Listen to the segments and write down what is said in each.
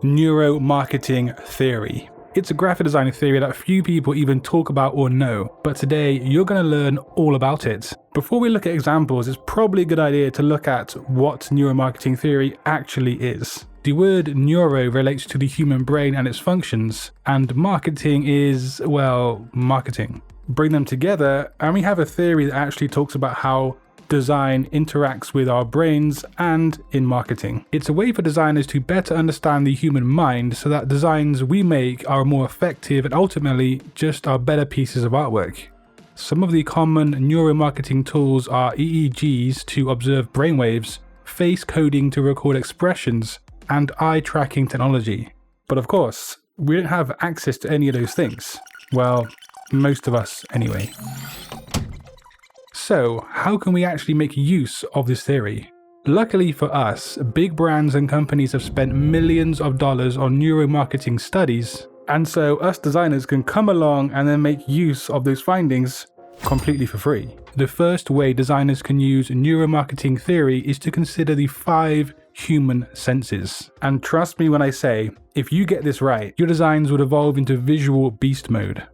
Neuromarketing theory. It's a graphic design theory that few people even talk about or know, but today you're going to learn all about it. Before we look at examples, it's probably a good idea to look at what neuromarketing theory actually is. The word neuro relates to the human brain and its functions, and marketing is, well, marketing. Bring them together and we have a theory that actually talks about how design interacts with our brains and in marketing. It's a way for designers to better understand the human mind so that designs we make are more effective and ultimately just are better pieces of artwork. Some of the common neuromarketing tools are EEGs to observe brainwaves, face coding to record expressions, and eye tracking technology. But of course, we don't have access to any of those things. Well, most of us anyway. So, how can we actually make use of this theory? Luckily for us, big brands and companies have spent millions of dollars on neuromarketing studies, and so us designers can come along and then make use of those findings completely for free. The first way designers can use neuromarketing theory is to consider the 5 human senses. And trust me when I say, if you get this right, your designs would evolve into visual beast mode.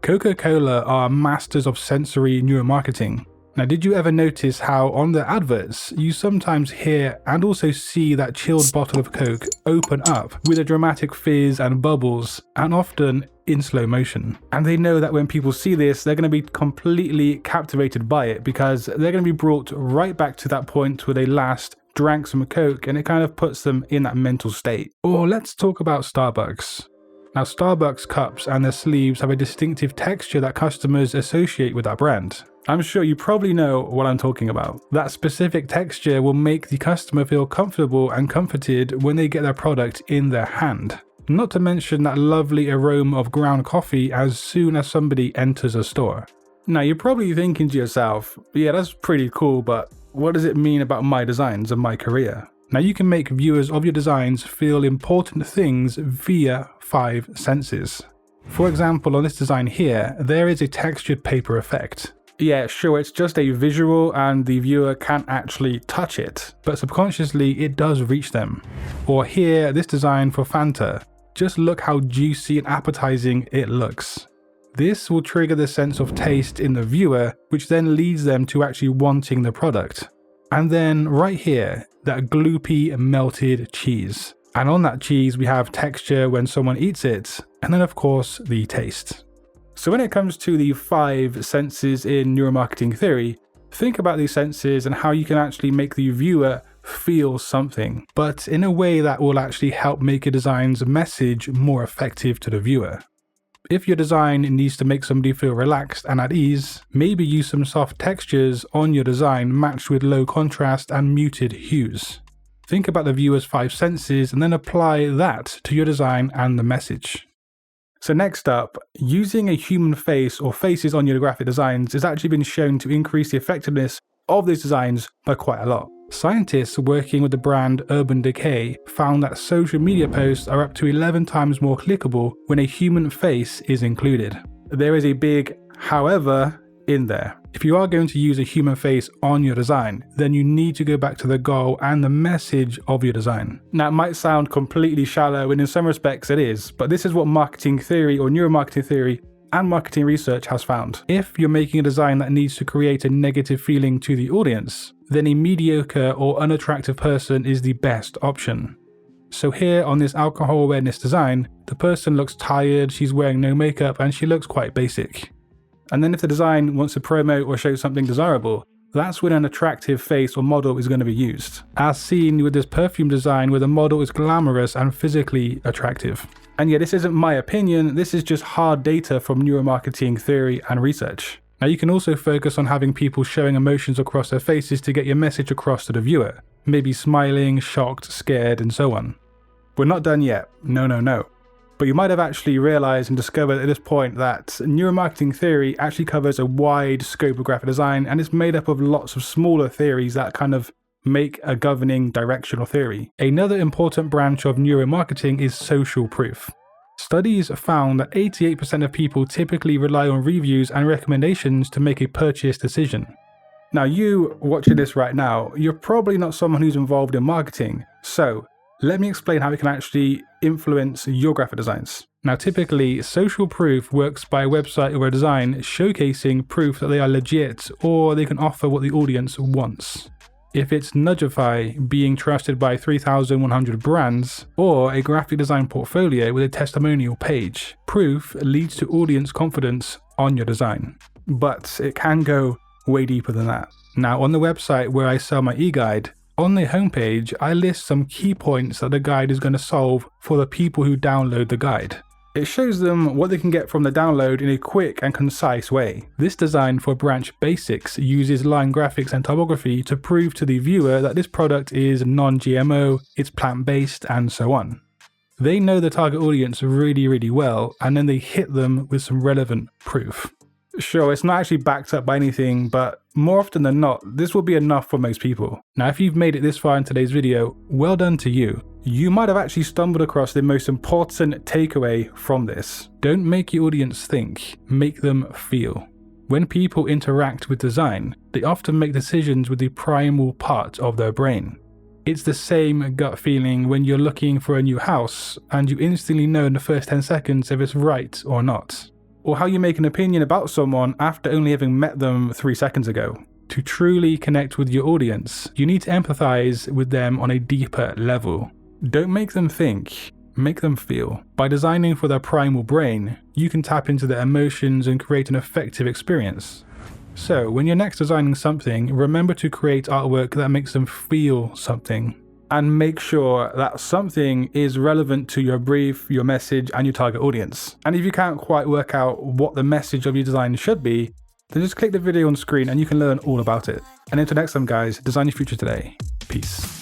Coca-Cola are masters of sensory neuromarketing. Now, did you ever notice how on the adverts, you sometimes hear and also see that chilled bottle of Coke open up with a dramatic fizz and bubbles, and often in slow motion. And they know that when people see this, they're going to be completely captivated by it because they're going to be brought right back to that point where they last drank some Coke, and it kind of puts them in that mental state. Or let's talk about Starbucks. Now, Starbucks cups and their sleeves have a distinctive texture that customers associate with that brand. I'm sure you probably know what I'm talking about. That specific texture will make the customer feel comfortable and comforted when they get their product in their hand. Not to mention that lovely aroma of ground coffee as soon as somebody enters a store. Now, you're probably thinking to yourself, yeah, that's pretty cool, but what does it mean about my designs and my career? Now, you can make viewers of your designs feel important things via 5 senses. For example, on this design here, there is a textured paper effect. Yeah, sure, it's just a visual and the viewer can't actually touch it, but subconsciously it does reach them. Or here, this design for Fanta. Just look how juicy and appetizing it looks. This will trigger the sense of taste in the viewer, which then leads them to actually wanting the product. And then right here, that gloopy melted cheese. And on that cheese, we have texture when someone eats it, and then of course, the taste. So when it comes to the 5 senses in neuromarketing theory, think about these senses and how you can actually make the viewer feel something, but in a way that will actually help make your design's message more effective to the viewer. If your design needs to make somebody feel relaxed and at ease, maybe use some soft textures on your design matched with low contrast and muted hues. Think about the viewer's 5 senses and then apply that to your design and the message. So next up, using a human face or faces on your graphic designs has actually been shown to increase the effectiveness of these designs by quite a lot. Scientists working with the brand Urban Decay found that social media posts are up to 11 times more clickable when a human face is included. There is a big however in there. If you are going to use a human face on your design, then you need to go back to the goal and the message of your design. Now, it might sound completely shallow, and in some respects it is, but this is what marketing theory or neuromarketing theory and marketing research has found. If you're making a design that needs to create a negative feeling to the audience, then a mediocre or unattractive person is the best option. So here on this alcohol awareness design, the person looks tired, she's wearing no makeup, and she looks quite basic. And then if the design wants to promote or show something desirable, that's when an attractive face or model is going to be used, as seen with this perfume design where the model is glamorous and physically attractive. And yeah, this isn't my opinion, this is just hard data from neuromarketing theory and research. Now, you can also focus on having people showing emotions across their faces to get your message across to the viewer. Maybe smiling, shocked, scared, and so on. We're not done yet. No. But you might have actually realized and discovered at this point that neuromarketing theory actually covers a wide scope of graphic design, and it's made up of lots of smaller theories that kind of make a governing directional theory. Another important branch of neuromarketing is social proof. Studies found that 88% of people typically rely on reviews and recommendations to make a purchase decision. Now, you watching this right now, you're probably not someone who's involved in marketing. So, Let me explain how it can actually influence your graphic designs. Now, typically, social proof works by a website or a design showcasing proof that they are legit or they can offer what the audience wants. If it's Nudgify being trusted by 3,100 brands, or a graphic design portfolio with a testimonial page, proof leads to audience confidence on your design. But it can go way deeper than that. Now, on the website where I sell my e-guide, on the homepage, I list some key points that the guide is going to solve for the people who download the guide. It shows them what they can get from the download in a quick and concise way. This design for Branch Basics uses line graphics and typography to prove to the viewer that this product is non-GMO, it's plant-based, and so on. They know the target audience really well, and then they hit them with some relevant proof. Sure, it's not actually backed up by anything, but more often than not, this will be enough for most people. Now, if you've made it this far in today's video, well done to you. You might have actually stumbled across the most important takeaway from this. Don't make your audience think, make them feel. When people interact with design, they often make decisions with the primal part of their brain. It's the same gut feeling when you're looking for a new house and you instantly know in the first 10 seconds if it's right or not. Or how you make an opinion about someone after only having met them 3 seconds ago. To truly connect with your audience, you need to empathize with them on a deeper level. Don't make them think, make them feel. By designing for their primal brain, you can tap into their emotions and create an effective experience. So, when you're next designing something, remember to create artwork that makes them feel something. And make sure that something is relevant to your brief, your message, and your target audience. And if you can't quite work out what the message of your design should be, then just click the video on screen and you can learn all about it. And until next time guys, design your future today. Peace.